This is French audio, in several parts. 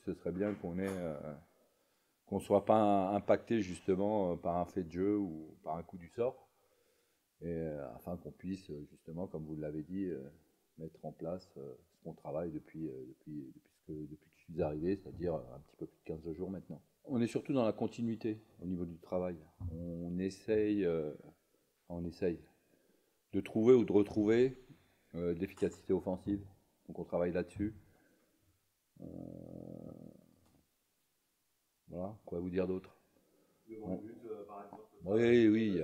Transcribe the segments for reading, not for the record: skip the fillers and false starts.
ce serait bien qu'on soit pas impacté justement par un fait de jeu ou par un coup du sort, afin qu'on puisse justement, comme vous l'avez dit, mettre en place ce qu'on travaille depuis que je suis arrivé, c'est-à-dire un petit peu plus de 15 jours maintenant. On est surtout dans la continuité au niveau du travail. On essaye de trouver ou de retrouver de l'efficacité offensive. Donc on travaille là-dessus. Voilà, quoi vous dire d'autre? Devant le On- but, par exemple, le travail Oui, sur oui, il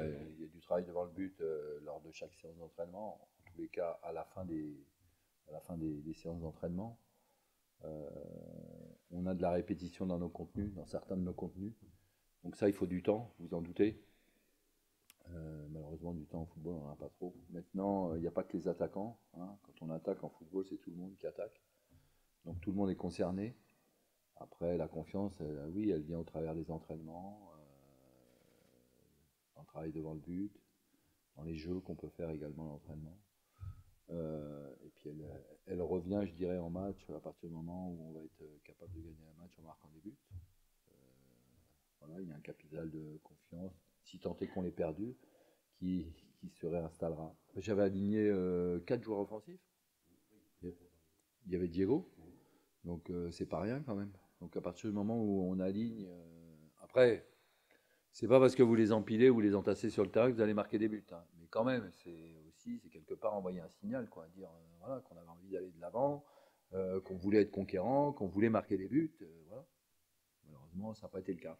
y a du travail devant le but lors de chaque séance d'entraînement. En tous les cas, à la fin des séances d'entraînement. Euh, on a de la répétition dans nos contenus, dans certains de nos contenus. Donc ça, il faut du temps, vous en doutez. Malheureusement, du temps en football, on n'en a pas trop. Maintenant, il n'y a pas que les attaquants, hein. Quand on attaque en football, c'est tout le monde qui attaque. Donc tout le monde est concerné. Après, la confiance, oui, elle vient au travers des entraînements, dans le travail devant le but, dans les jeux qu'on peut faire également à l'entraînement. Et puis elle revient, je dirais, en match à partir du moment où on va être capable de gagner un match en marquant des buts. Voilà, il y a un capital de confiance, si tant est qu'on l'ait perdu, qui, qui se réinstallera. J'avais aligné 4 joueurs offensifs. Il y avait Diego, donc c'est pas rien quand même. Donc à partir du moment où on aligne, après, c'est pas parce que vous les empilez ou vous les entassez sur le terrain que vous allez marquer des buts, hein. Mais quand même, c'est quelque part envoyer un signal, quoi, dire voilà, qu'on avait envie d'aller de l'avant, qu'on voulait être conquérant, qu'on voulait marquer des buts. Voilà. Malheureusement, ça n'a pas été le cas.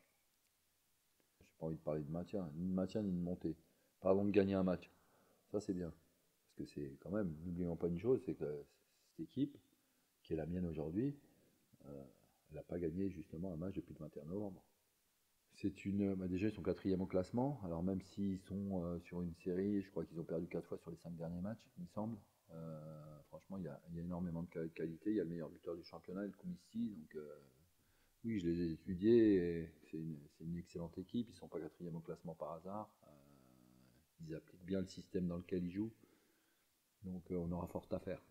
J'ai pas envie de parler de maintien, ni de maintien ni de montée. Parlons de gagner un match. Ça, c'est bien. Parce que c'est quand même, n'oublions pas une chose, c'est que cette équipe, qui est la mienne aujourd'hui, euh, elle n'a pas gagné justement un match depuis le 21 novembre. Déjà, ils sont quatrième au classement. Alors, même s'ils sont sur une série, je crois qu'ils ont perdu 4 fois sur les 5 derniers matchs, il me semble. Franchement, il y a énormément de qualité. Il y a le meilleur buteur du championnat, le Koumissi. Donc, oui, je les ai étudiés. Et c'est une excellente équipe. Ils ne sont pas quatrième au classement par hasard. Ils appliquent bien le système dans lequel ils jouent. Donc, on aura fort à faire.